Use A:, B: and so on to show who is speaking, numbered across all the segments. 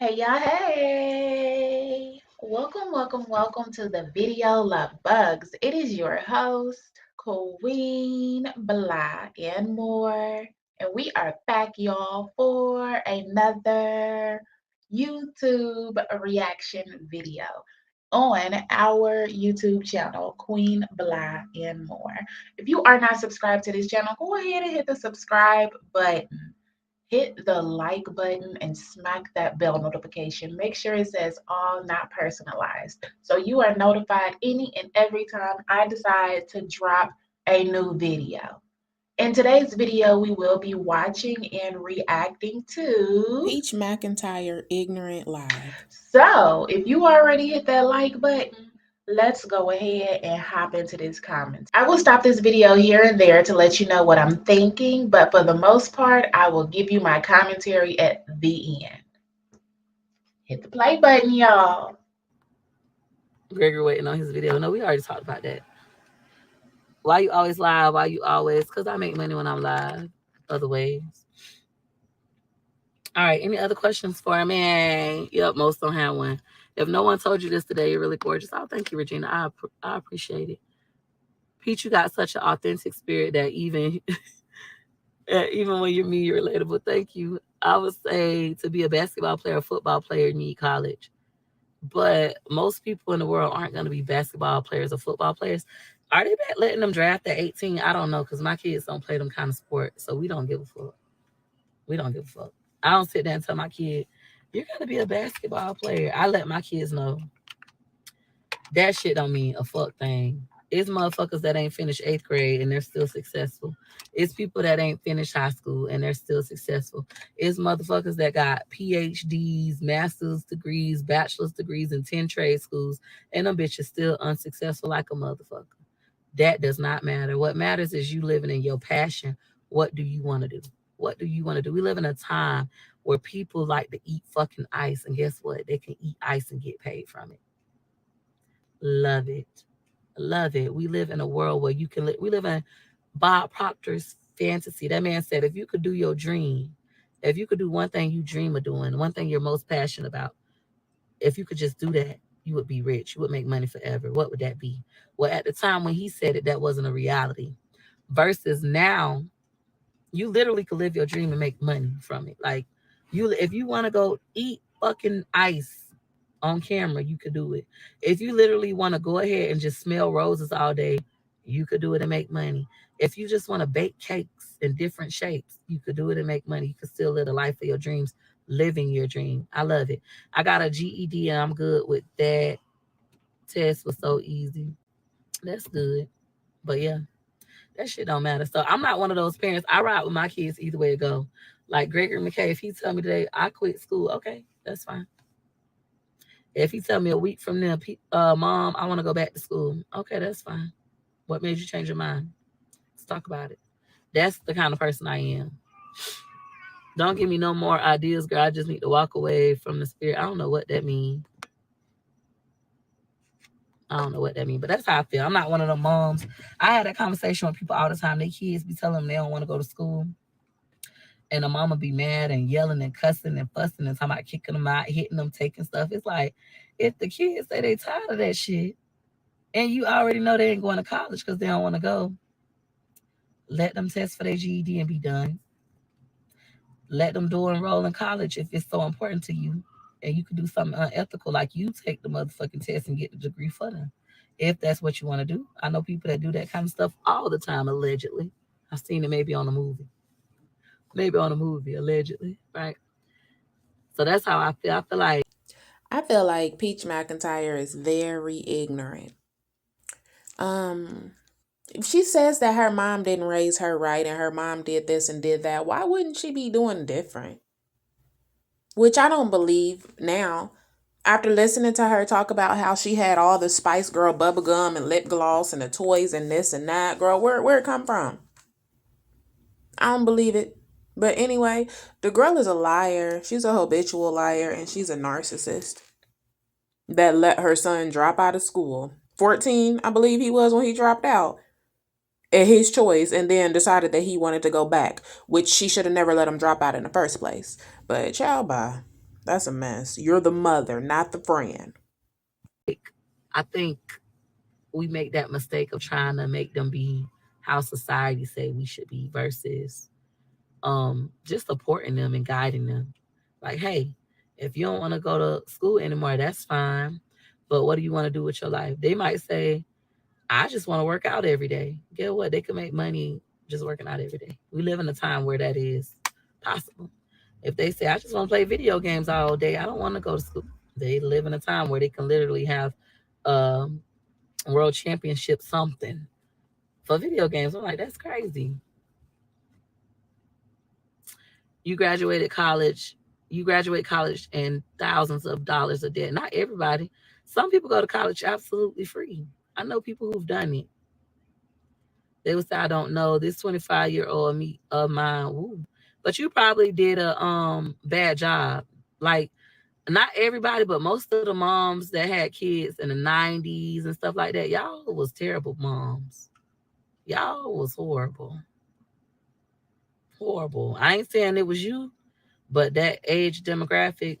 A: Hey y'all, hey! Welcome to the video Love Bugs. It is your host, Queen Blah and more. And we are back, y'all, for another YouTube reaction video on our YouTube channel, Queen Blah and more. If you are not subscribed to this channel, go ahead and hit the subscribe button. Hit the like button and smack that bell notification. Make sure it says all not personalized. So you are notified any and every time I decide to drop a new video. In today's video, we will be watching and reacting to
B: Peach McIntyre Ignorant Live.
A: So if you already hit that like button, let's go ahead and hop into this comment. I will stop this video here and there to let you know what I'm thinking, but for the most part, I will give you my commentary at the end. Hit the play button, y'all.
C: Gregory waiting on his video. No, we already talked about that. Why you always live? Why you always? Because I make money when I'm live. Other ways. All right. Any other questions for me? Yep, most don't have one. If no one told you this today, you're really gorgeous. Oh, thank you, Regina. I appreciate it. Pete, you got such an authentic spirit that even even when you're me, you're relatable. Thank you. I would say to be a basketball player, a football player, you need college. But most people in the world aren't going to be basketball players or football players. Are they letting them draft at 18? I don't know, because my kids don't play them kind of sports, so we don't give a fuck. We don't give a fuck. I don't sit there and tell my kid, you're going to be a basketball player. I let my kids know that shit don't mean a fuck thing. It's motherfuckers that ain't finished 8th grade and they're still successful. It's people that ain't finished high school and they're still successful. It's motherfuckers that got PhDs, master's degrees, bachelor's degrees in 10 trade schools, and them bitches still unsuccessful like a motherfucker. That does not matter. What matters is you living in your passion. What do you want to do? What do you want to do? We live in a time where people like to eat fucking ice, and guess what? They can eat ice and get paid from it. Love it. Love it. We live in a world where you can we live in Bob Proctor's fantasy. That man said, if you could do your dream, if you could do one thing you dream of doing, one thing you're most passionate about, if you could just do that, you would be rich. You would make money forever. What would that be? Well, at the time when he said it, that wasn't a reality. Versus now, you literally could live your dream and make money from it. Like if you want to go eat fucking ice on camera, you could do it. If you literally want to go ahead and just smell roses all day, you could do it and make money. If you just want to bake cakes in different shapes, you could do it and make money. You could still live the life of your dreams, living your dream. I love it. I got a GED and I'm good with that. Test was so easy. That's good. But yeah, that shit don't matter. So I'm not one of those parents. I ride with my kids either way it go. Like Gregory McKay, if he tell me today I quit school, okay, that's fine. If he tell me a week from now, Mom, I want to go back to school. Okay, that's fine. What made you change your mind? Let's talk about it. That's the kind of person I am. Don't give me no more ideas, girl. I just need to walk away from the spirit. I don't know what that means. I don't know what that means, but that's how I feel. I'm not one of them moms. I had that conversation with people all the time. Their kids be telling them they don't want to go to school. And the mama be mad and yelling and cussing and fussing and talking about kicking them out, hitting them, taking stuff. It's like, if the kids say they tired of that shit, and you already know they ain't going to college because they don't want to go, let them test for their GED and be done. Let them do enroll in college if it's so important to you. And you could do something unethical, like you take the motherfucking test and get the degree for them. If that's what you want to do. I know people that do that kind of stuff all the time, allegedly. I've seen it maybe on a movie. Maybe on a movie, allegedly, right? So that's how I feel.
B: I feel like Peach McIntyre is very ignorant. If she says that her mom didn't raise her right and her mom did this and did that, why wouldn't she be doing different? Which I don't believe now. After listening to her talk about how she had all the Spice Girl bubble gum and lip gloss and the toys and this and that, girl, where it come from? I don't believe it. But anyway, the girl is a liar. She's a habitual liar and she's a narcissist that let her son drop out of school. 14, I believe he was when he dropped out at his choice, and then decided that he wanted to go back, which she should have never let him drop out in the first place. But child, bye. That's a mess. You're the mother, not the friend.
C: I think we make that mistake of trying to make them be how society say we should be versus just supporting them and guiding them. Like, hey, if you don't want to go to school anymore, that's fine. But what do you want to do with your life? They might say, I just want to work out every day. Get what? They can make money just working out every day. We live in a time where that is possible. If they say, I just want to play video games all day, I don't want to go to school. They live in a time where they can literally have um, world championship something for video games. I'm like, that's crazy. You graduated college, you graduate college and thousands of dollars of debt. Not everybody. Some people go to college absolutely free. I know people who've done it. They would say, I don't know, this 25-year-old me of mine, woo. But you probably did a bad job. Like, not everybody, but most of the moms that had kids in the 90s and stuff like that, y'all was terrible moms. Y'all was horrible. Horrible. I ain't saying it was you, but that age demographic,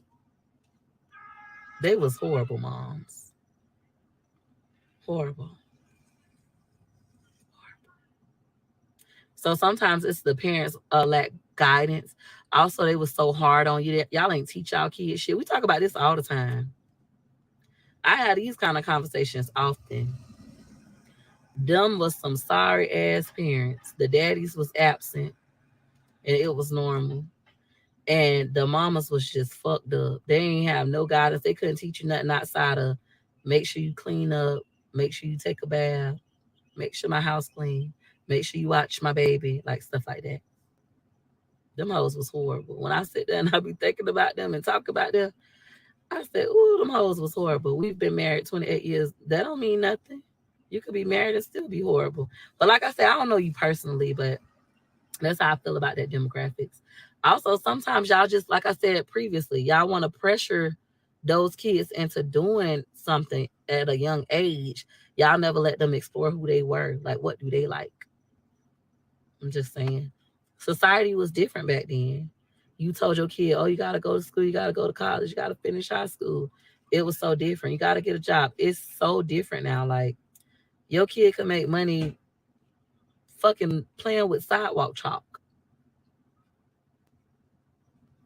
C: they was horrible moms. Horrible. So sometimes it's the parents lack guidance. Also, they was so hard on you that y'all ain't teach y'all kids shit. We talk about this all the time. I had these kind of conversations often. Them was some sorry ass parents. The daddies was absent and it was normal. And the mamas was just fucked up. They ain't have no guidance. They couldn't teach you nothing outside of make sure you clean up, make sure you take a bath, make sure my house clean, make sure you watch my baby, like stuff like that. Them hoes was horrible. When I sit there and I be thinking about them and talk about them, I said, ooh, them hoes was horrible. We've been married 28 years. That don't mean nothing. You could be married and still be horrible. But like I said, I don't know you personally, but that's how I feel about that demographics. Also, sometimes y'all just, like I said previously, y'all want to pressure those kids into doing something at a young age. Y'all never let them explore who they were. Like, what do they like? I'm just saying. Society was different back then. You told your kid, oh, you got to go to school, you got to go to college, you got to finish high school. It was so different. You got to get a job. It's so different now. Like, your kid can make money fucking playing with sidewalk chalk.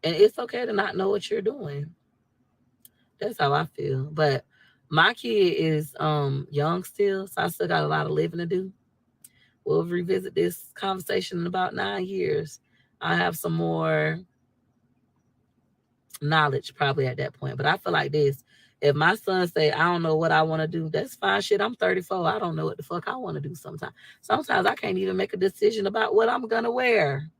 C: And it's okay to not know what you're doing. That's how I feel. But my kid is young still, so I still got a lot of living to do. We'll revisit this conversation in about 9 years. I have some more knowledge probably at that point. But I feel like this. If my son say, I don't know what I want to do, that's fine. Shit, I'm 34. I don't know what the fuck I want to do sometimes. Sometimes I can't even make a decision about what I'm going to wear.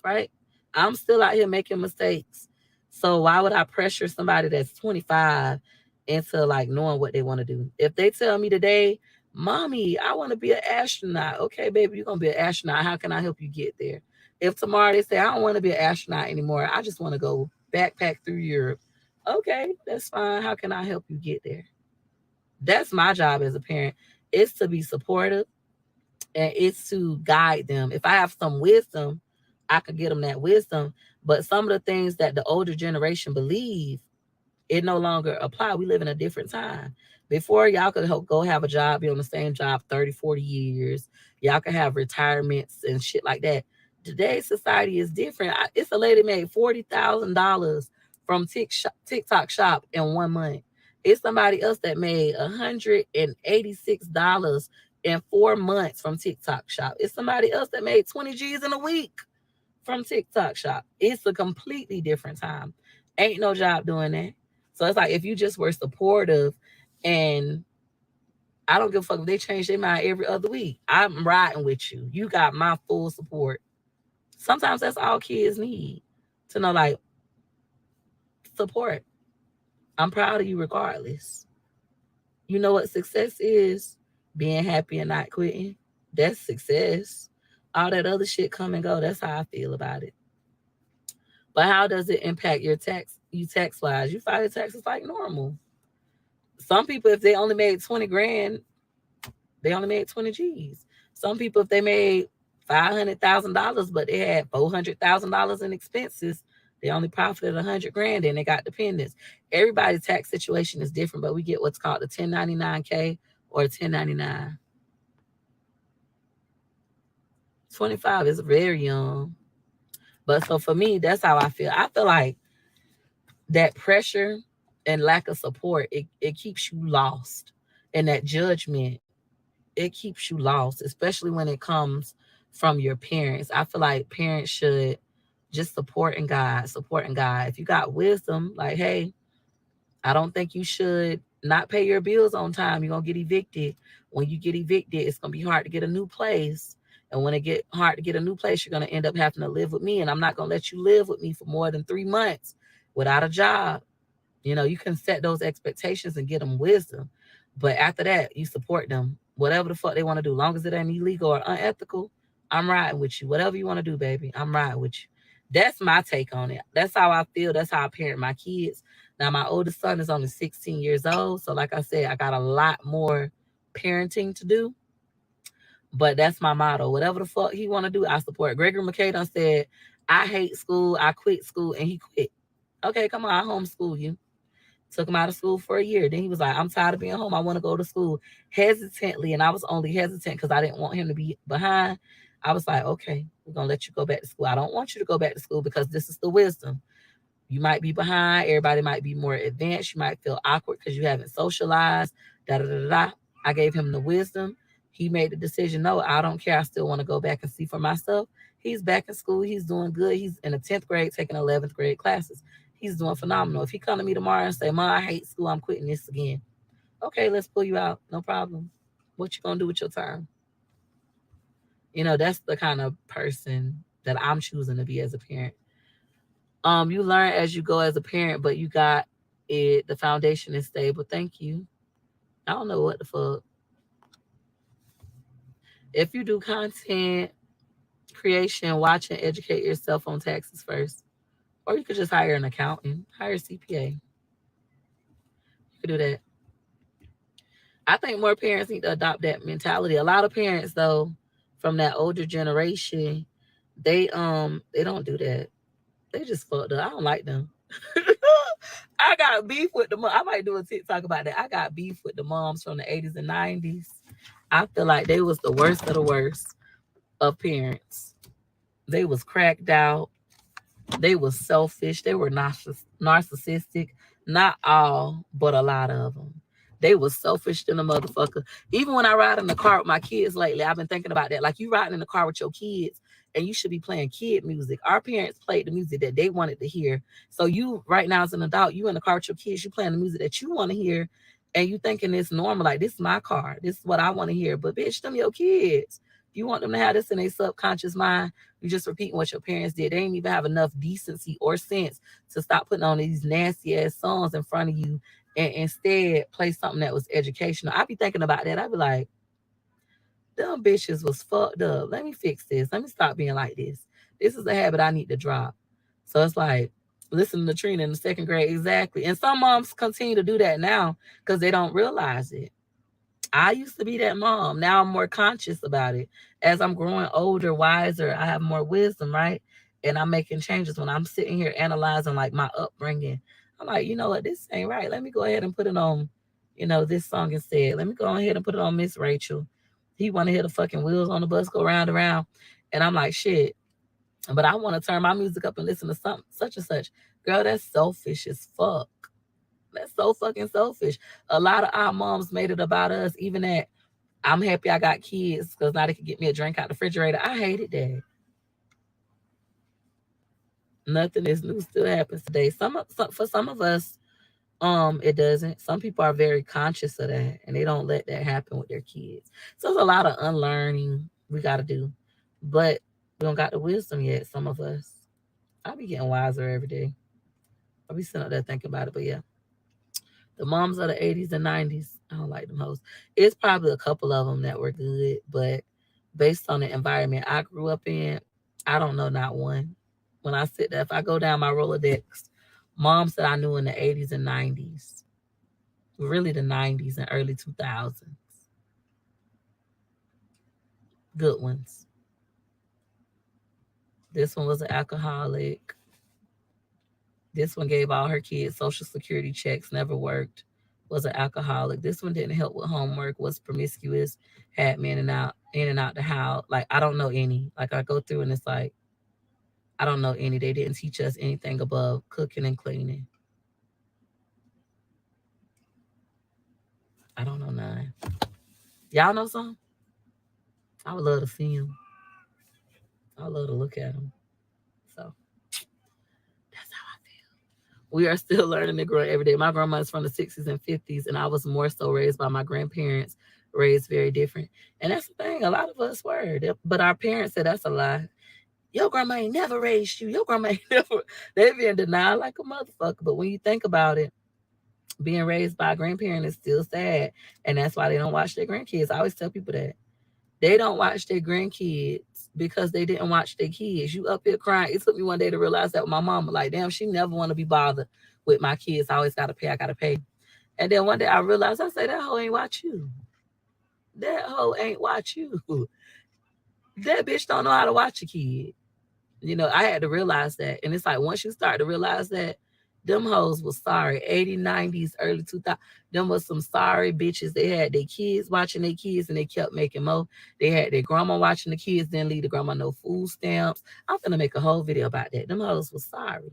C: Right? I'm still out here making mistakes. So why would I pressure somebody that's 25 into like knowing what they want to do? If they tell me today, Mommy, I want to be an astronaut. Okay, baby, you're going to be an astronaut. How can I help you get there? If tomorrow they say, I don't want to be an astronaut anymore, I just want to go backpack through Europe. Okay, that's fine. How can I help you get there? That's my job as a parent. It's to be supportive and it's to guide them. If I have some wisdom, I could get them that wisdom. But some of the things that the older generation believe, it no longer apply. We live in a different time. Before, y'all could go have a job, be on the same job 30, 40 years. Y'all could have retirements and shit like that. Today's society is different. It's a lady made $40,000 from TikTok shop in 1 month. It's somebody else that made $186 in 4 months from TikTok shop. It's somebody else that made 20 G's in a week from TikTok shop. It's a completely different time. Ain't no job doing that. So it's like if you just were supportive and I don't give a fuck if they change their mind every other week. I'm riding with you. You got my full support. Sometimes that's all kids need to know, like, support. I'm proud of you regardless. You know what success is? Being happy and not quitting. That's success. All that other shit come and go. That's how I feel about it. But how does it impact you tax wise? You file your taxes like normal. Some people, if they only made 20 grand, they only made 20 G's. Some people, if they made $500,000, but they had $400,000 in expenses, They only profited 100 grand and they got dependents. Everybody's tax situation is different, but we get what's called the 1099K or 1099. 25 is very young. But so for me, that's how I feel. I feel like that pressure and lack of support, it keeps you lost. And that judgment, it keeps you lost, especially when it comes from your parents. I feel like parents should just support and guide. If you got wisdom, like, hey, I don't think you should not pay your bills on time. You're gonna get evicted. When you get evicted, it's gonna be hard to get a new place. And when it get hard to get a new place, you're gonna end up having to live with me. And I'm not gonna let you live with me for more than 3 months without a job. You can set those expectations and get them wisdom. But after that, you support them. Whatever the fuck they want to do, long as it ain't illegal or unethical, I'm riding with you. Whatever you want to do, baby, I'm riding with you. That's my take on it. That's how I feel. That's how I parent my kids. Now, my oldest son is only 16 years old. So, like I said, I got a lot more parenting to do. But that's my motto. Whatever the fuck he want to do, I support. Gregory McKay done said, I hate school, I quit school, and he quit. Okay, come on, I homeschool you. Took him out of school for a year. Then he was like, I'm tired of being home. I want to go to school hesitantly. And I was only hesitant because I didn't want him to be behind. I was like, okay, we're going to let you go back to school. I don't want you to go back to school because this is the wisdom. You might be behind. Everybody might be more advanced. You might feel awkward because you haven't socialized. Da da da da. I gave him the wisdom. He made the decision. No, I don't care. I still want to go back and see for myself. He's back in school. He's doing good. He's in the 10th grade taking 11th grade classes. He's doing phenomenal. If he come to me tomorrow and say, "Mom, I hate school. I'm quitting this again." Okay, let's pull you out. No problem. What you gonna do with your time? That's the kind of person that I'm choosing to be as a parent. You learn as you go as a parent, but you got it. The foundation is stable. Thank you. I don't know what the fuck. If you do content creation, watch and educate yourself on taxes first. Or you could just hire an accountant, hire a CPA. You could do that. I think more parents need to adopt that mentality. A lot of parents though, from that older generation, they don't do that. They just fucked up. I don't like them. I got beef with the mom. I might do a TikTok about that. I got beef with the moms from the 80s and 90s. I feel like they was the worst of the worst of parents. They was cracked out. They were selfish. They were narcissistic. Not all, but a lot of them. They were selfish than a motherfucker. Even when I ride in the car with my kids lately, I've been thinking about that. Like you riding in the car with your kids and you should be playing kid music. Our parents played the music that they wanted to hear. So you right now as an adult, you in the car with your kids, you playing the music that you want to hear and you thinking it's normal. Like this is my car. This is what I want to hear. But bitch, them your kids. You want them to have this in their subconscious mind. You just repeating what your parents did. They didn't even have enough decency or sense to stop putting on these nasty ass songs in front of you and instead play something that was educational. I be thinking about that. I be like, them bitches was fucked up. Let me fix this. Let me stop being like this. This is a habit I need to drop. So it's like listening to Trina in the second grade. Exactly. And some moms continue to do that now because they don't realize it. I used to be that mom. Now I'm more conscious about it. As I'm growing older, wiser, I have more wisdom, right? And I'm making changes when I'm sitting here analyzing like my upbringing. I'm like, you know what, this ain't right. Let me go ahead and put it on, this song instead. Let me go ahead and put it on Miss Rachel. He want to hear the fucking wheels on the bus go round and round. And I'm like, shit. But I want to turn my music up and listen to something such and such. Girl, that's selfish as fuck. That's so fucking selfish. A lot of our moms made it about us, even at I'm happy I got kids because now they can get me a drink out the refrigerator. I hated that. Nothing is new still happens today. For some of us, it doesn't. Some people are very conscious of that and they don't let that happen with their kids. So there's a lot of unlearning we gotta do. But we don't got the wisdom yet, some of us. I'll be getting wiser every day. I'll be sitting up there thinking about it, but yeah. The moms of the 80s and 90s, I don't like them hoes. It's probably a couple of them that were good, but based on the environment I grew up in, I don't know not one. When I sit there, if I go down my Rolodex, moms that I knew in the 80s and 90s, really the 90s and early 2000s, good ones. This one was an alcoholic. This one gave all her kids social security checks, never worked, was an alcoholic. This one didn't help with homework, was promiscuous, had me in and out the house. Like I don't know any. Like I go through and it's like I don't know any. They didn't teach us anything above cooking and cleaning. I don't know none. Y'all know some? I would love to see them. I would love to look at them. So that's how I feel. We are still learning and growing every day. My grandma is from the 60s and 50s, and I was more so raised by my grandparents, raised very different. And that's the thing, a lot of us were. But our parents said that's a lie. Your grandma ain't never raised you. Your grandma ain't never. They be in denial like a motherfucker. But when you think about it, being raised by a grandparent is still sad. And that's why they don't watch their grandkids. I always tell people that. They don't watch their grandkids because they didn't watch their kids. You up here crying. It took me one day to realize that with my mama. Like, damn, she never want to be bothered with my kids. I always got to pay. I got to pay. And then one day I realized, I say, that hoe ain't watch you. That hoe ain't watch you. That bitch don't know how to watch a kid. You know, I had to realize that. And it's like, once you start to realize that, them hoes was sorry. 80s, 90s, early 2000s. Them was some sorry bitches. They had their kids watching their kids and they kept making more. They had their grandma watching the kids, didn't leave the grandma no food stamps. I'm gonna make a whole video about that. Them hoes was sorry.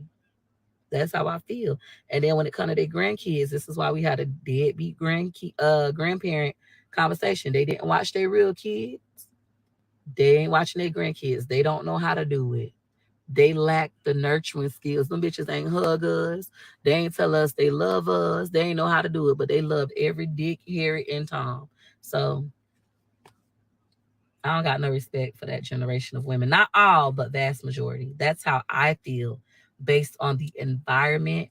C: That's how I feel. And then when it comes to their grandkids, this is why we had a deadbeat grandparent conversation. They didn't watch their real kids. They ain't watching their grandkids. They don't know how to do it. They lack the nurturing skills. Them bitches ain't hug us. They ain't tell us they love us. They ain't know how to do it, but they loved every Dick, Harry, and Tom. So I don't got no respect for that generation of women. Not all, but vast majority. That's how I feel based on the environment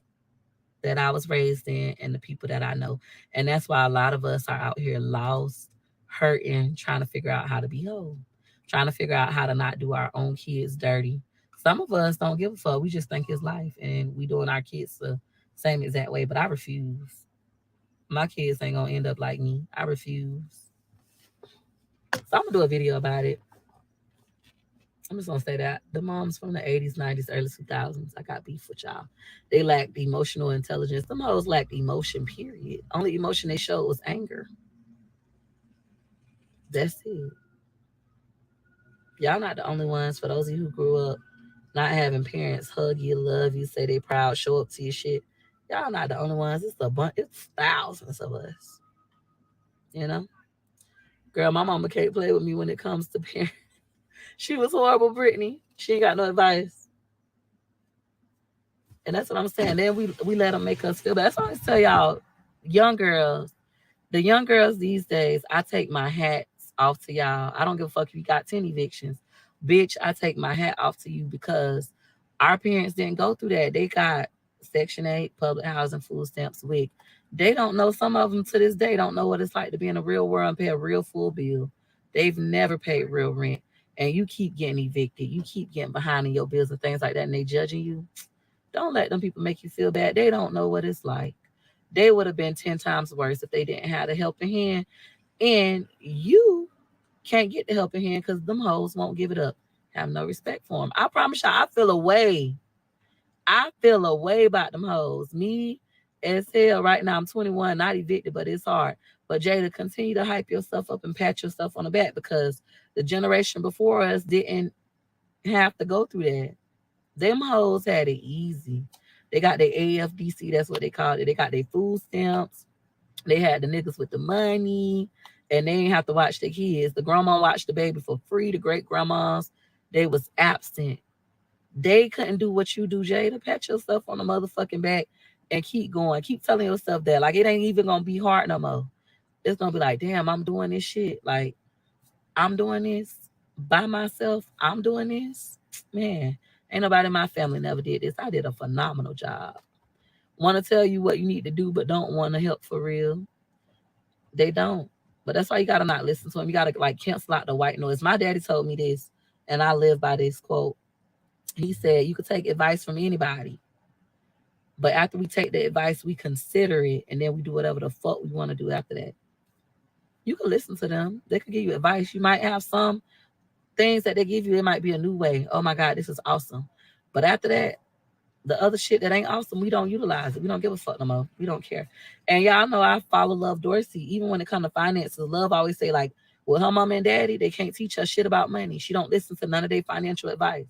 C: that I was raised in and the people that I know. And that's why a lot of us are out here lost, hurting, trying to figure out how to be whole, trying to figure out how to not do our own kids dirty. Some of us don't give a fuck. We just think it's life and we doing our kids the same exact way. But I refuse. My kids ain't gonna end up like me. I refuse. So I'm gonna do a video about it. I'm just gonna say that the moms from the 80s, 90s, early 2000s, I got beef with y'all. They lacked emotional intelligence. Them hoes lacked emotion, period. Only emotion they showed was anger. That's it. Y'all not the only ones. For those of you who grew up not having parents hug you, love you, say they proud, show up to your shit. Y'all not the only ones. It's a bunch. It's thousands of us. You know, girl, my mama can't play with me when it comes to parents. She was horrible, Brittany. She ain't got no advice. And that's what I'm saying. Then we let them make us feel bad. That's why I always tell y'all, young girls, the young girls these days, I take my hats off to y'all. I don't give a fuck if you got 10 evictions. Bitch, I take my hat off to you because our parents didn't go through that. They got Section 8, public housing, food stamps, WIC. They don't know, some of them to this day don't know what it's like to be in a real world and pay a real full bill. They've never paid real rent. And you keep getting evicted. You keep getting behind in your bills and things like that, and they judging you. Don't let them people make you feel bad. They don't know what it's like. They would have been 10 times worse if they didn't have a helping hand. And you can't get the helping hand because them hoes won't give it up. Have no respect for them. I promise y'all, I feel a way. I feel a way about them hoes. Me as hell right now. I'm 21, not evicted, but it's hard. But Jada, continue to hype yourself up and pat yourself on the back because the generation before us didn't have to go through that. Them hoes had it easy. They got their AFDC, that's what they called it. They got their food stamps. They had the niggas with the money, and they ain't have to watch their kids. The grandma watched the baby for free. The great grandmas, they was absent. They couldn't do what you do, Jada. Pat yourself on the motherfucking back and keep going. Keep telling yourself that. Like, it ain't even gonna be hard no more. It's gonna be like, damn, I'm doing this shit. Like, I'm doing this by myself. I'm doing this. Man, ain't nobody in my family never did this. I did a phenomenal job. Want to tell you what you need to do, but don't want to help for real. They don't. But that's why you gotta not listen to them. You gotta like cancel out the white noise. My daddy told me this, and I live by this quote. He said, "You could take advice from anybody, but after we take the advice, we consider it, and then we do whatever the fuck we want to do after that." You can listen to them. They could give you advice. You might have some things that they give you. It might be a new way. Oh my God, this is awesome. But after that, The other shit that ain't awesome, we don't utilize it. We don't give a fuck no more. We don't care. And y'all know I follow Love Dorsey. Even when it comes to finances, Love always say like, well, her mom and daddy, they can't teach her shit about money. She don't listen to none of their financial advice.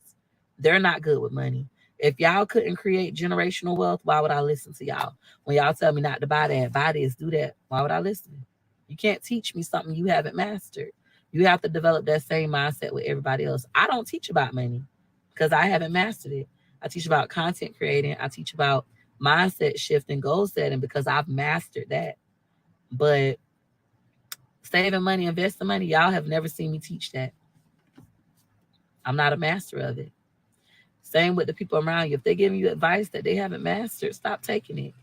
C: They're not good with money. If y'all couldn't create generational wealth, why would I listen to y'all? When y'all tell me not to buy this, do that, why would I listen? You can't teach me something you haven't mastered. You have to develop that same mindset with everybody else. I don't teach about money because I haven't mastered it. I teach about content creating. I teach about mindset shift and goal setting because I've mastered that. But saving money, investing money, y'all have never seen me teach that. I'm not a master of it. Same with the people around you. If they're giving you advice that they haven't mastered, stop taking it.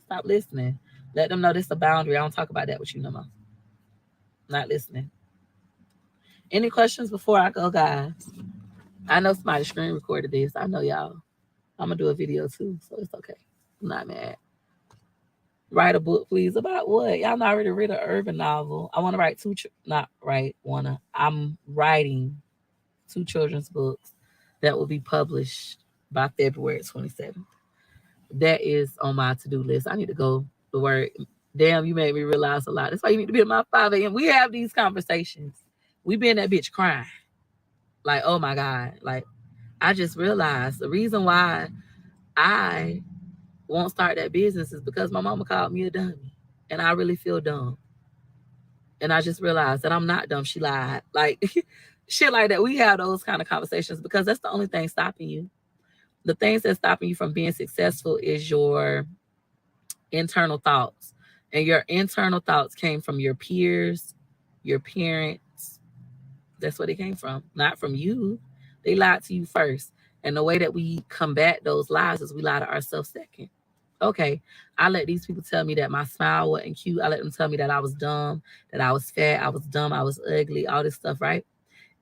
C: Stop listening. Let them know this is a boundary. I don't talk about that with you no more. Not listening. Any questions before I go, guys? I know somebody screen recorded this. I know y'all. I'm gonna do a video too, so it's okay. I'm not mad. Write a book, please. About what? Y'all not already read an urban novel. I want to write two. Not write. Wanna. I'm writing two children's books that will be published by February 27th. That is on my to-do list. I need to go to work. Damn, you made me realize a lot. That's why you need to be at my 5 a.m. We have these conversations. We be in that bitch crying. Like, oh my God. Like, I just realized the reason why I won't start that business is because my mama called me a dummy. And I really feel dumb. And I just realized that I'm not dumb. She lied. Like, shit like that. We have those kind of conversations because that's the only thing stopping you. The things that's stopping you from being successful is your internal thoughts. And your internal thoughts came from your peers, your parents. That's where they came from, not from you. They lied to you first. And the way that we combat those lies is we lie to ourselves second. Okay, I let these people tell me that my smile wasn't cute. I let them tell me that I was dumb, that I was fat, I was dumb, I was ugly, all this stuff, right?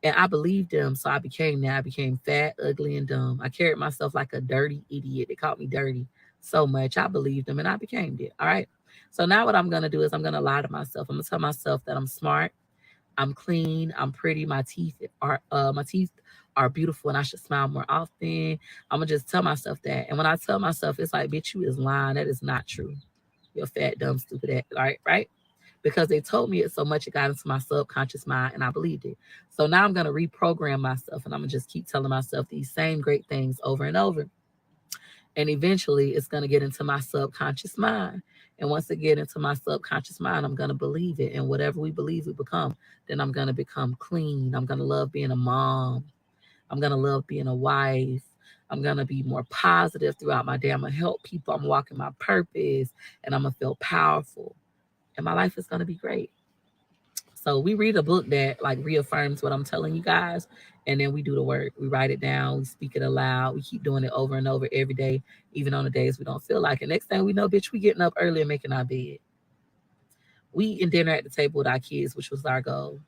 C: And I believed them, so I became that. I became fat, ugly, and dumb. I carried myself like a dirty idiot. They called me dirty so much. I believed them, and I became it. All right. So now what I'm gonna do is I'm gonna lie to myself. I'm gonna tell myself that I'm smart, I'm clean, I'm pretty. My teeth are beautiful, and I should smile more often. I'm gonna just tell myself that. And when I tell myself, it's like, bitch, you is lying. That is not true. You're fat, dumb, stupid. Right? Because they told me it so much, it got into my subconscious mind, and I believed it. So now I'm gonna reprogram myself, and I'm gonna just keep telling myself these same great things over and over. And eventually, it's gonna get into my subconscious mind. And once it get into my subconscious mind, I'm gonna believe it. And whatever we believe we become, then I'm gonna become clean. I'm gonna love being a mom. I'm gonna love being a wife. I'm gonna be more positive throughout my day. I'm gonna help people. I'm walking my purpose, and I'm gonna feel powerful. And my life is gonna be great. So we read a book that like reaffirms what I'm telling you guys, and then we do the work. We write it down, we speak it aloud, we keep doing it over and over every day, even on the days we don't feel like it. Next thing we know, bitch, we getting up early and making our bed. We eating dinner at the table with our kids, which was our goal.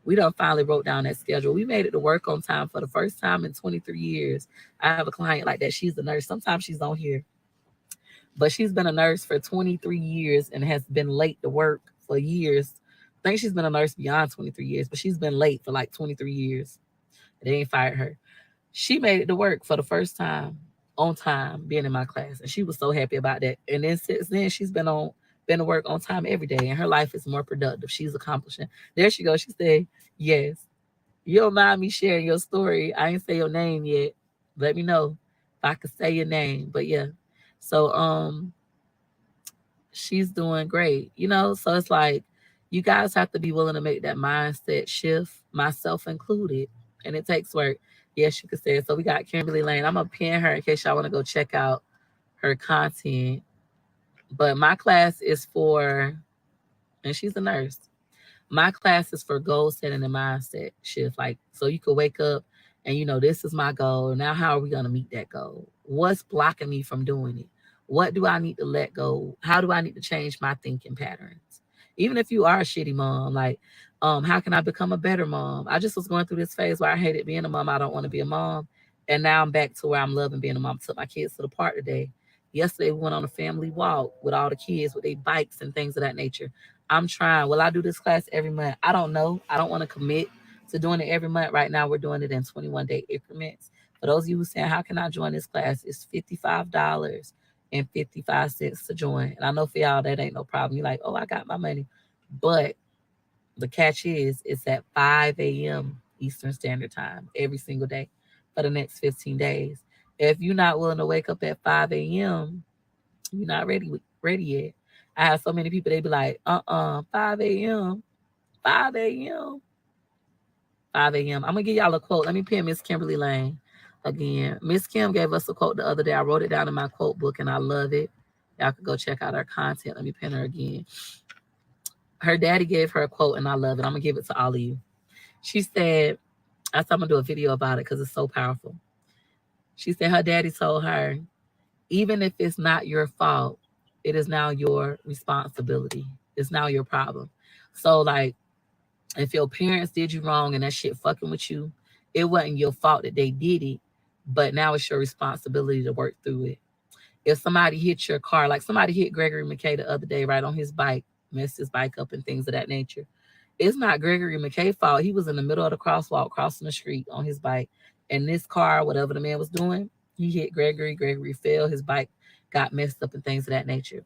C: We done finally wrote down that schedule. We made it to work on time for the first time in 23 years. I have a client like that. She's a nurse. Sometimes she's on here, but she's been a nurse for 23 years and has been late to work for years. I think she's been a nurse beyond 23 years, but she's been late for like 23 years. They ain't fired her. She made it to work for the first time on time, being in my class, and she was so happy about that. And then since then, she's been to work on time every day, and her life is more productive. She's accomplishing. There she goes. She said, "Yes, you don't mind me sharing your story. I ain't say your name yet. Let me know if I could say your name." But yeah, so she's doing great, So it's like you guys have to be willing to make that mindset shift, myself included, and it takes work. Yes, you could say it. So we got Kimberly Lane. I'm gonna pin her in case y'all want to go check out her content. But my class is for, and she's a nurse. My class is for goal setting and mindset shift. Like, so you could wake up and this is my goal. Now, how are we gonna meet that goal? What's blocking me from doing it? What do I need to let go? How do I need to change my thinking patterns? Even if you are a shitty mom, like, how can I become a better mom? I just was going through this phase where I hated being a mom. I don't want to be a mom. And now I'm back to where I'm loving being a mom. I took my kids to the park today. Yesterday we went on a family walk with all the kids with their bikes and things of that nature. I'm trying. Will I do this class every month? I don't know. I don't want to commit to doing it every month. Right now, we're doing it in 21-day increments. For those of you who saying, how can I join this class? It's $55.55 to join. And I know for y'all that ain't no problem. You're like, oh, I got my money. But the catch is it's at 5 a.m. Eastern Standard Time every single day for the next 15 days. If you're not willing to wake up at 5 a.m., you're not ready yet. I have so many people, they be like, 5 a.m., 5 a.m., 5 a.m. I'm gonna give y'all a quote. Let me pin Miss Kimberly Lane again. Miss Kim gave us a quote the other day. I wrote it down in my quote book and I love it. Y'all can go check out her content. Let me pin her again. Her daddy gave her a quote and I love it. I'm gonna give it to all of you. She said, I said I'm gonna do a video about it because it's so powerful. She said her daddy told her, even if it's not your fault, it is now your responsibility. It's now your problem. So like if your parents did you wrong and that shit fucking with you, it wasn't your fault that they did it, but now it's your responsibility to work through it. If somebody hit your car, like somebody hit Gregory McKay the other day, right on his bike, messed his bike up and things of that nature. It's not Gregory McKay's fault. He was in the middle of the crosswalk, crossing the street on his bike, and this car, whatever the man was doing, he hit Gregory. Gregory fell. His bike got messed up and things of that nature.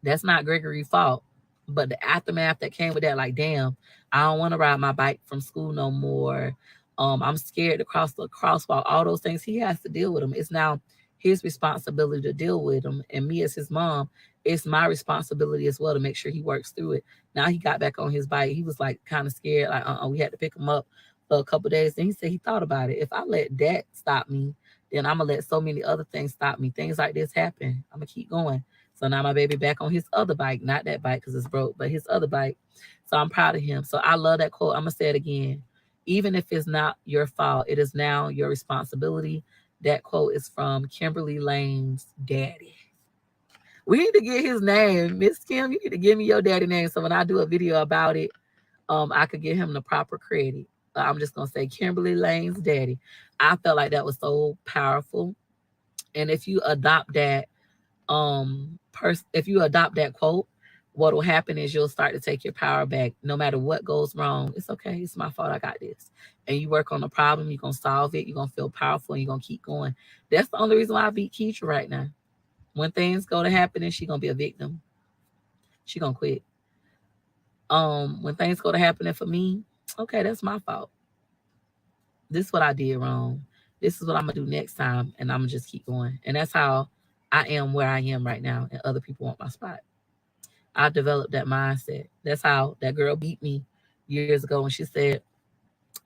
C: That's not Gregory's fault. But the aftermath that came with that, like, damn, I don't want to ride my bike from school no more. I'm scared to cross the crosswalk. All those things, he has to deal with them. It's now his responsibility to deal with them. And me as his mom, it's my responsibility as well to make sure he works through it. Now he got back on his bike. He was like kind of scared. Like, we had to pick him up for a couple of days. Then he said he thought about it. If I let that stop me, then I'm gonna let so many other things stop me. Things like this happen. I'm gonna keep going. So now my baby back on his other bike, not that bike because it's broke, but his other bike. So I'm proud of him. So I love that quote. I'm gonna say it again. Even if it's not your fault, it is now your responsibility. That quote is from Kimberly Lane's daddy. We need to get his name. Miss Kim, you need to give me your daddy name. So when I do a video about it, I could give him the proper credit. I'm just gonna say Kimberly Lane's daddy. I felt like that was so powerful. And if you adopt that, if you adopt that quote, what will happen is you'll start to take your power back. No matter what goes wrong, it's okay. It's my fault. I got this. And you work on the problem. You're gonna solve it. You're gonna feel powerful, and you're gonna keep going. That's the only reason why I beat Keisha right now. When things go to happen, and she gonna be a victim. She gonna quit. When things go to happening for me, okay, that's my fault. This is what I did wrong. This is what I'm gonna do next time, and I'm gonna just keep going. And that's how I am where I am right now, and other people want my spot. I developed that mindset. That's how that girl beat me years ago when she said,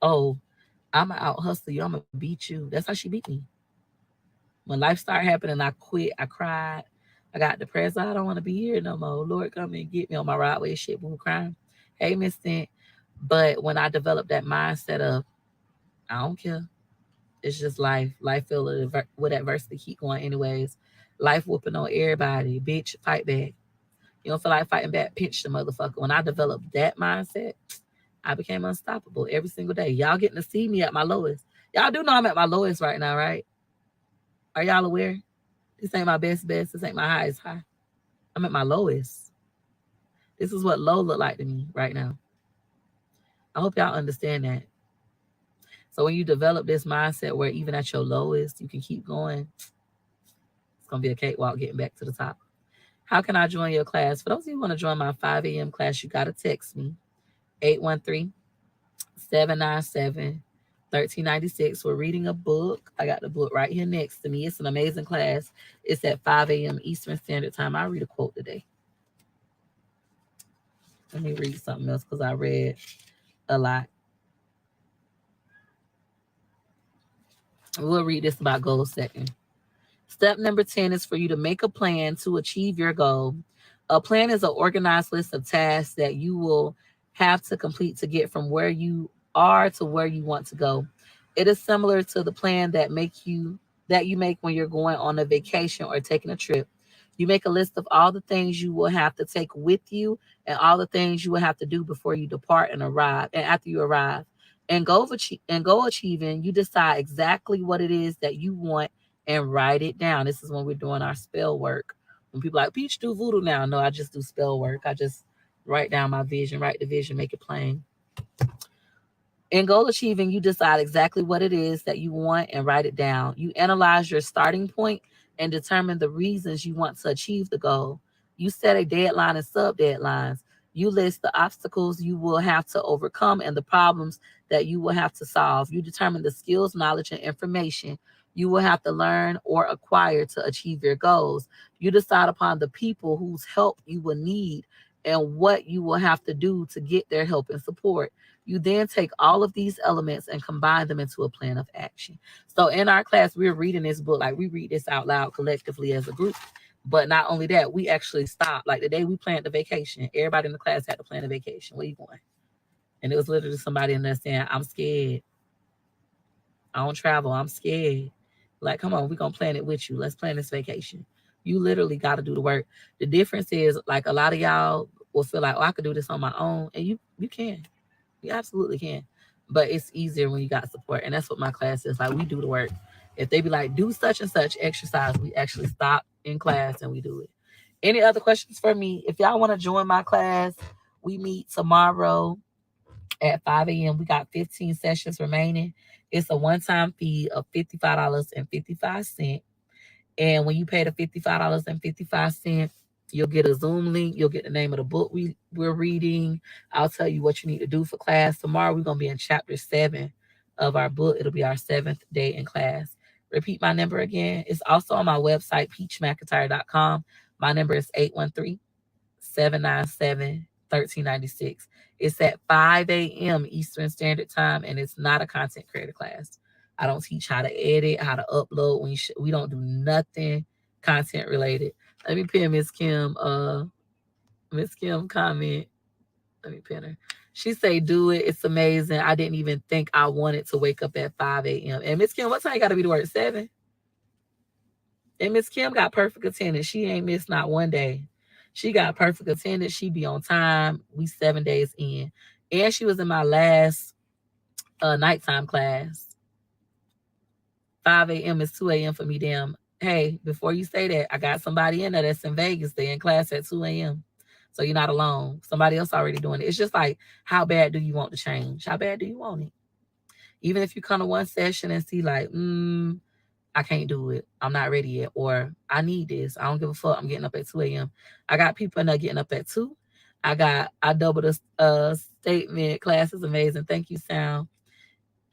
C: "Oh, I'm gonna out hustle you. I'm gonna beat you." That's how she beat me. When life started happening, I quit. I cried. I got depressed. I don't want to be here no more. Lord, come and get me on my right way. Shit, boo, crying. Hey, Miss Cent. But when I developed that mindset of, I don't care. It's just life. Life filled with adversity. Keep going anyways. Life whooping on everybody. Bitch, fight back. You don't feel like fighting back, pinch the motherfucker. When I developed that mindset, I became unstoppable every single day. Y'all getting to see me at my lowest. Y'all do know I'm at my lowest right now, right? Are y'all aware? This ain't my best. This ain't my highest high. I'm at my lowest. This is what low look like to me right now. I hope y'all understand that. So when you develop this mindset where even at your lowest, you can keep going, it's going to be a cakewalk getting back to the top. How can I join your class? For those of you who want to join my 5 a.m. class, you got to text me, 813-797-1396. We're reading a book. I got the book right here next to me. It's an amazing class. It's at 5 a.m. Eastern Standard Time. I'll read a quote today. Let me read something else because I read a lot. We'll read this about goals second. Step number 10 is for you to make a plan to achieve your goal. A plan is an organized list of tasks that you will have to complete to get from where you are to where you want to go. It is similar to the plan that you make when you're going on a vacation or taking a trip. You make a list of all the things you will have to take with you and all the things you will have to do before you depart and arrive and after you arrive. And go achieving, you decide exactly what it is that you want and write it down. This is when we're doing our spell work. When people are like, Peach, do voodoo now. No, I just do spell work. I just write down my vision, write the vision, make it plain. In goal achieving, you decide exactly what it is that you want and write it down. You analyze your starting point and determine the reasons you want to achieve the goal. You set a deadline and sub deadlines. You list the obstacles you will have to overcome and the problems that you will have to solve. You determine the skills, knowledge, and information you will have to learn or acquire to achieve your goals. You decide upon the people whose help you will need and what you will have to do to get their help and support. You then take all of these elements and combine them into a plan of action. So in our class, we're reading this book, like we read this out loud collectively as a group. But not only that, we actually stopped. Like the day we planned the vacation, everybody in the class had to plan a vacation. Where you going? And it was literally somebody in there saying, I'm scared. I don't travel. I'm scared. Like, come on, we're going to plan it with you. Let's plan this vacation. You literally got to do the work. The difference is, like, a lot of y'all will feel like, oh, I could do this on my own. And you can. You absolutely can. But it's easier when you got support. And that's what my class is. Like, we do the work. If they be like, do such and such exercise, we actually stop in class and we do it. Any other questions for me? If y'all want to join my class, we meet tomorrow at 5 a.m. We got 15 sessions remaining. It's a one-time fee of $55.55. And when you pay the $55.55, you'll get a Zoom link. You'll get the name of the book we're reading. I'll tell you what you need to do for class. Tomorrow, we're going to be in chapter 7 of our book. It'll be our 7th day in class. Repeat my number again. It's also on my website, peachmcintyre.com. My number is 813-797-1396. It's at 5 a.m. Eastern Standard Time, and it's not a content creator class. I don't teach how to edit, how to upload. We don't do nothing content related. Let me pin Miss Kim comment. Let me pin her. She say, do it. It's amazing. I didn't even think I wanted to wake up at 5 a.m. And Miss Kim, what time you got to be to work? 7? And Miss Kim got perfect attendance. She ain't missed not one day. She got perfect attendance. She be on time. We 7 days in. And she was in my last nighttime class. 5 a.m. is 2 a.m. for me, damn. Hey, before you say that, I got somebody in there that's in Vegas. They in class at 2 a.m. So you're not alone. Somebody else already doing it. It's just like, how bad do you want to change? How bad do you want it? Even if you come to one session and see like, I can't do it. I'm not ready yet. Or I need this. I don't give a fuck. I'm getting up at 2 a.m. I got people in there getting up at 2. I doubled the statement. Class is amazing. Thank you, Sound.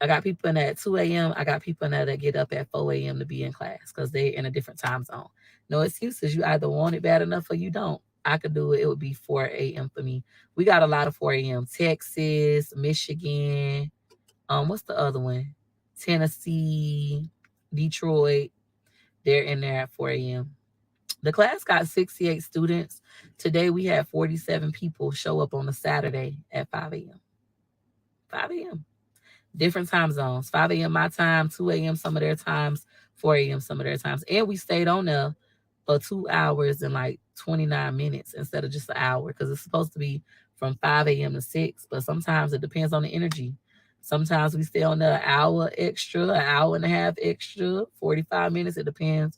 C: I got people in there at 2 a.m. I got people in there that get up at 4 a.m. to be in class because they're in a different time zone. No excuses. You either want it bad enough or you don't. I could do it. It would be 4 a.m. for me. We got a lot of 4 a.m. Texas, Michigan. What's the other one? Tennessee, Detroit. They're in there at 4 a.m. The class got 68 students. Today we had 47 people show up on a Saturday at 5 a.m. 5 a.m. Different time zones. 5 a.m. my time, 2 a.m. some of their times, 4 a.m. some of their times. And we stayed on there for 2 hours and like 29 minutes instead of just an hour because it's supposed to be from 5 a.m. to 6. But sometimes it depends on the energy. Sometimes we stay on there an hour extra, an hour and a half extra, 45 minutes. It depends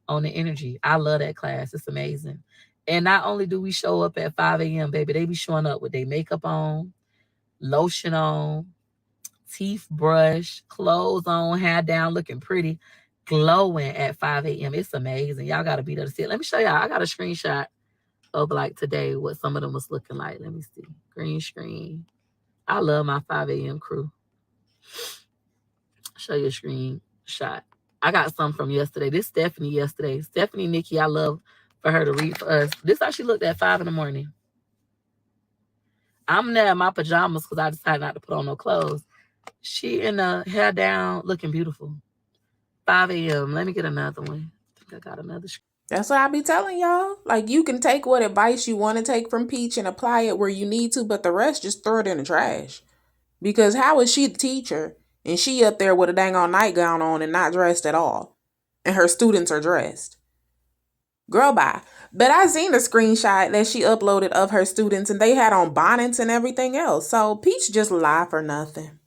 C: on the energy. I love that class. It's amazing. And not only do we show up at 5 a.m., baby, they be showing up with their makeup on, lotion on, teeth brush, clothes on, hair down, looking pretty, glowing at 5 a.m. It's amazing. Y'all got to be there to see it. Let me show y'all. I got a screenshot of like today what some of them was looking like. Let me see. Green screen. I love my 5 a.m. crew. Show you a screenshot. I got some from yesterday. This Stephanie yesterday. Stephanie Nikki, I love for her to read for us. This how she looked at 5 in the morning. I'm there in my pajamas because I decided not to put on no clothes. She in the hair down, looking beautiful. 5 a.m. Let me get another one. I think I got another.
B: That's what I be telling y'all. Like, you can take what advice you want to take from Peach and apply it where you need to, but the rest just throw it in the trash. Because how is she the teacher and she up there with a dang on nightgown on and not dressed at all? And her students are dressed. Girl, bye. But I seen the screenshot that she uploaded of her students and they had on bonnets and everything else. So Peach just lie for nothing.